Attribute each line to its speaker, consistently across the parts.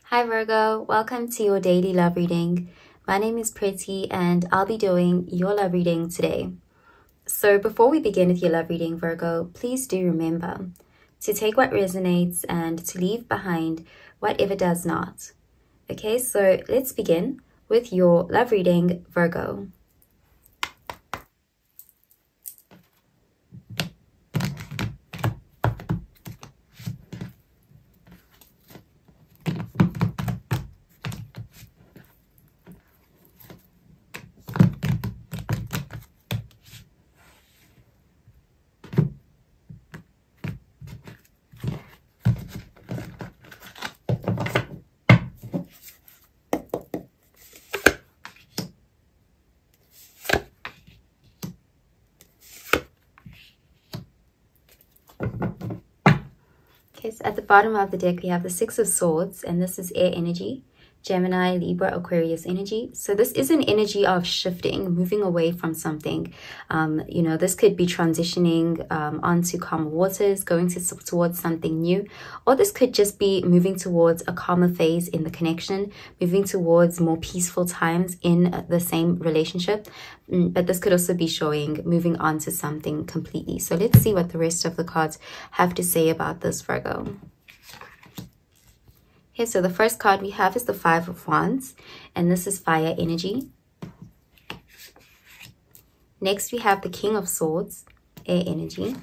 Speaker 1: Hi Virgo, welcome to your daily love reading. My name is Pretty and I'll be doing your love reading today. So before we begin with your love reading, Virgo, please do remember to take what resonates and to leave behind whatever does not. Okay, so let's begin with your love reading, Virgo. Okay, so at the bottom of the deck, we have the Six of Swords, and this is air energy, Gemini, Libra, Aquarius energy. So this is an energy of shifting, moving away from something. This could be transitioning onto calmer waters, going towards something new, or this could just be moving towards a calmer phase in the connection, moving towards more peaceful times in the same relationship. But this could also be showing moving on to something completely. So let's see what the rest of the cards have to say about this, Virgo. Okay, so the first card we have is the Five of Wands, and this is fire energy. Next, we have the King of Swords, air energy.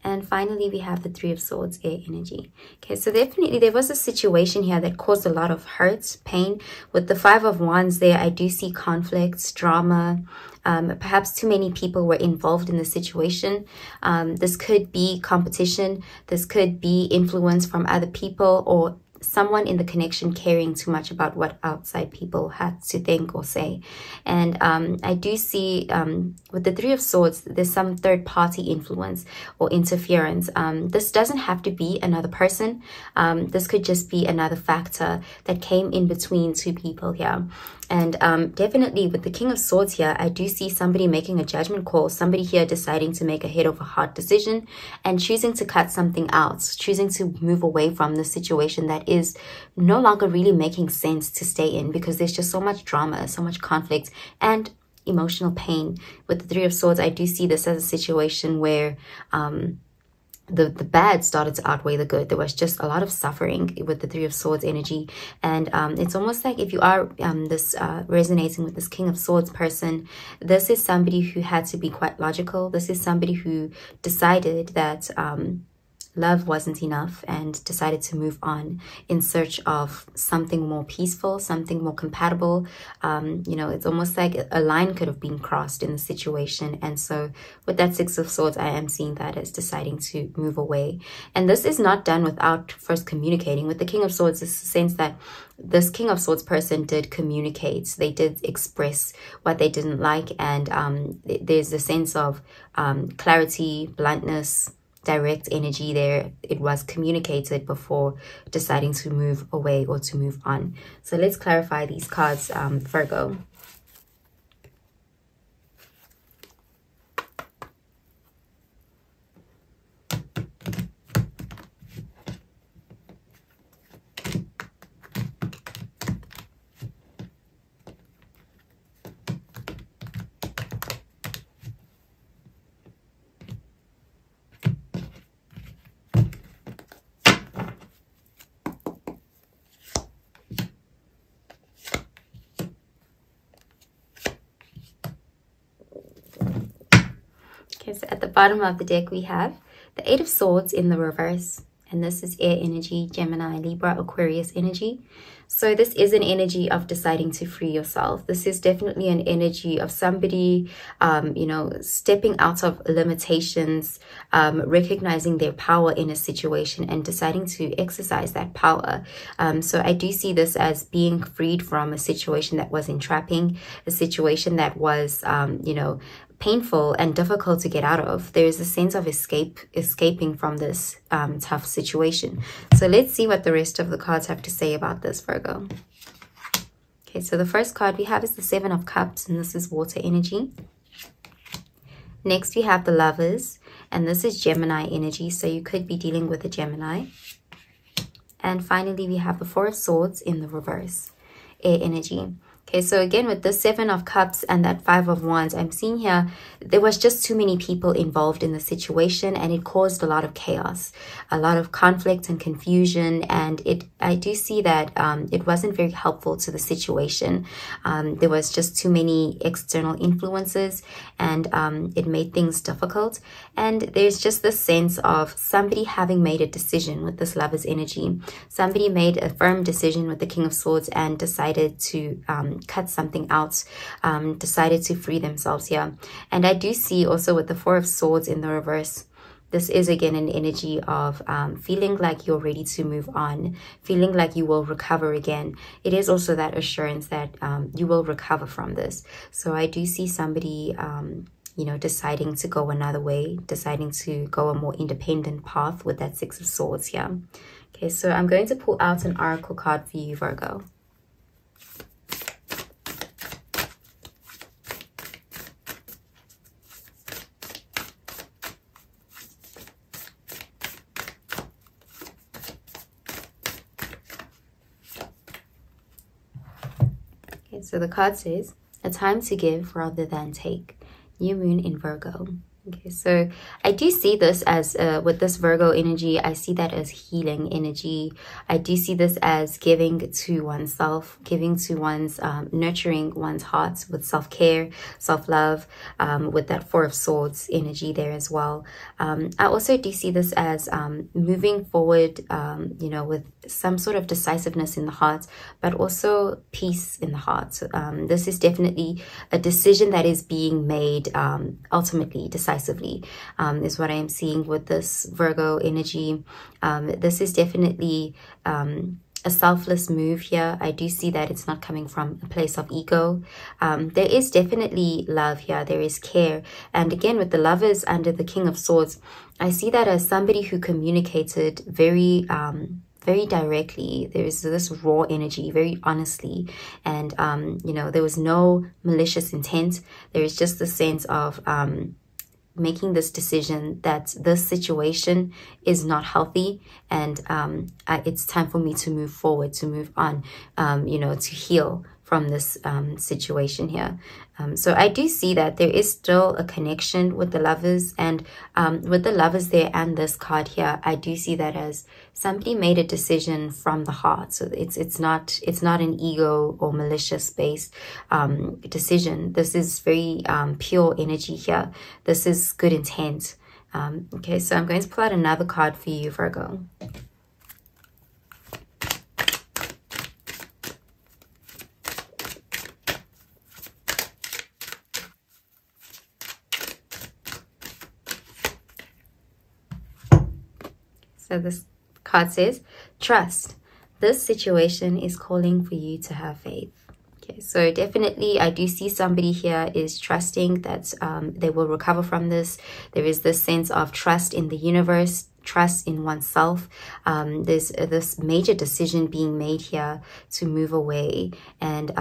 Speaker 1: And finally, we have the Three of Swords, air energy. Okay, so definitely there was a situation here that caused a lot of hurt, pain. With the Five of Wands there, I do see conflicts, drama. Perhaps too many people were involved in the situation. This could be competition. This could be influence from other people or someone in the connection caring too much about what outside people had to think or say. And I do see with the Three of Swords, there's some third-party influence or interference. This doesn't have to be another person. This could just be another factor that came in between two people here. And definitely with the King of Swords here, I do see somebody making a judgment call, somebody here deciding to make a head over heart decision and choosing to cut something out, choosing to move away from the situation that is no longer really making sense to stay in because there's just so much drama, so much conflict and emotional pain. With the Three of Swords, I do see this as a situation where the bad started to outweigh the good. There was just a lot of suffering with the Three of Swords energy. And it's almost like if you are resonating with this King of Swords person, this is somebody who had to be quite logical. This is somebody who decided that love wasn't enough and decided to move on in search of something more peaceful, something more compatible. It's almost like a line could have been crossed in the situation. And so with that Six of Swords, I am seeing that as deciding to move away. And this is not done without first communicating. With the King of Swords, it's the sense that this King of Swords person did communicate. They did express what they didn't like. And there's a sense of clarity, bluntness, direct energy there. It was communicated before deciding to move away or to move on. So let's clarify these cards, Virgo. Okay, so at the bottom of the deck, we have the Eight of Swords in the reverse. And this is air energy, Gemini, Libra, Aquarius energy. So this is an energy of deciding to free yourself. This is definitely an energy of somebody, stepping out of limitations, recognizing their power in a situation and deciding to exercise that power. So I do see this as being freed from a situation that was entrapping, a situation that was, painful and difficult to get out of. There is a sense of escaping from this tough situation. So let's see what the rest of the cards have to say about this, Virgo. Okay, so the first card we have is the Seven of Cups, and this is water energy. Next, we have the Lovers, and this is Gemini energy. So you could be dealing with a Gemini. And finally, we have the Four of Swords in the reverse, air energy. Okay, so again, with the Seven of Cups and that Five of Wands, I'm seeing here, there was just too many people involved in the situation, and it caused a lot of chaos, a lot of conflict and confusion. And I do see that it wasn't very helpful to the situation. There was just too many external influences, and it made things difficult. And there's just this sense of somebody having made a decision with this Lover's energy. Somebody made a firm decision with the King of Swords and decided to cut something out, decided to free themselves here. And I do see also with the Four of Swords in the reverse, this is again an energy of feeling like you're ready to move on, feeling like you will recover again. It is also that assurance that you will recover from this. So I do see somebody, you know, deciding to go another way, deciding to go a more independent path with that Six of Swords here. Okay, so I'm going to pull out an oracle card for you, Virgo. So the card says, a time to give rather than take. New moon in Virgo. Okay, so I do see this as, with this Virgo energy, I see that as healing energy. I do see this as giving to oneself, giving to one's, nurturing one's heart with self-care, self-love, with that Four of Swords energy there as well. I also do see this as moving forward, you know, with some sort of decisiveness in the heart, but also peace in the heart. This is definitely a decision that is being made ultimately, decisively, is what I am seeing with this Virgo energy. This is definitely a selfless move here. I do see that it's not coming from a place of ego. There is definitely love here. There is care. And again, with the Lovers under the King of Swords, I see that as somebody who communicated very directly. There is this raw energy, very honestly, and you know, there was no malicious intent. There is just the sense of making this decision that this situation is not healthy, and it's time for me to move forward, to move on, you know, to heal from this situation here. So I do see that there is still a connection with the Lovers, and with the Lovers there and this card here, I do see that as somebody made a decision from the heart. So it's not an ego or malicious based decision. This is very pure energy here. This is good intent. Okay, so I'm going to pull out another card for you, Virgo. So this card says, trust. This situation is calling for you to have faith. Okay, so definitely I do see somebody here is trusting that they will recover from this. There is this sense of trust in the universe, trust in oneself. There's this major decision being made here to move away, and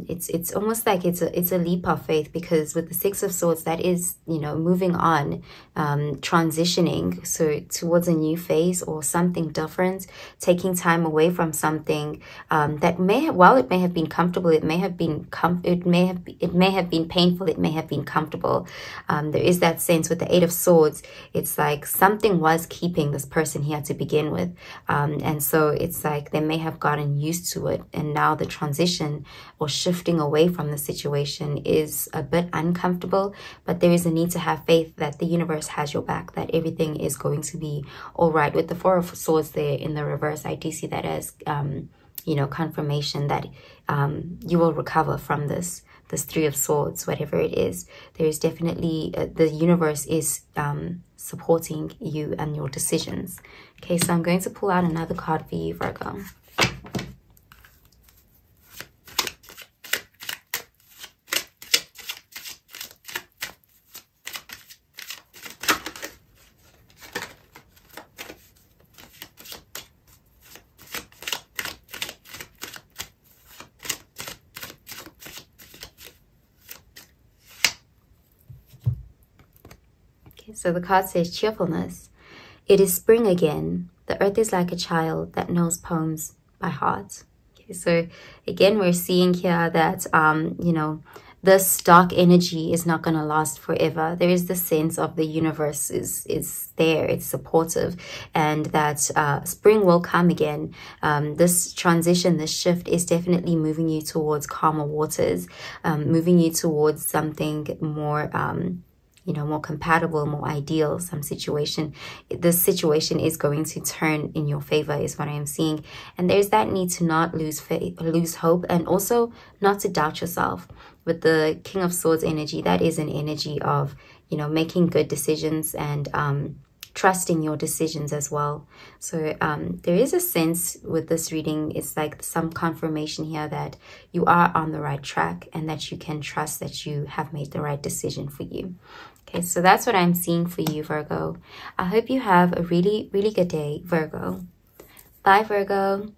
Speaker 1: it's almost like it's a leap of faith, because with the Six of Swords, that is, you know, moving on, transitioning so towards a new phase or something different, taking time away from something that may have, while it may have been comfortable, it may have been painful, it may have been comfortable. There is that sense with the Eight of Swords. It's like something was keeping this person here to begin with, and so it's like they may have gotten used to it, and now the transition or shifting away from the situation is a bit uncomfortable. But there is a need to have faith that the universe has your back, that everything is going to be all right. With the Four of Swords there in the reverse, I do see that as you know, confirmation that you will recover from this Three of Swords, whatever it is. There is definitely the universe is supporting you and your decisions. Okay, so I'm going to pull out another card for you, Virgo. So the card says cheerfulness. It is spring again. The Earth is like a child that knows poems by heart. Okay, so again, we're seeing here that, you know, this dark energy is not going to last forever. There is the sense of the universe is there, it's supportive, and that spring will come again. This transition, this shift is definitely moving you towards calmer waters, moving you towards something more you know, more compatible, more ideal, some situation. This situation is going to turn in your favor is what I am seeing. And there's that need to not lose faith, lose hope, and also not to doubt yourself. With the King of Swords energy, that is an energy of, you know, making good decisions and trusting your decisions as well. So there is a sense with this reading, it's like some confirmation here that you are on the right track and that you can trust that you have made the right decision for you. Okay, so that's what I'm seeing for you, Virgo. I hope you have a really, really good day, Virgo. Bye, Virgo.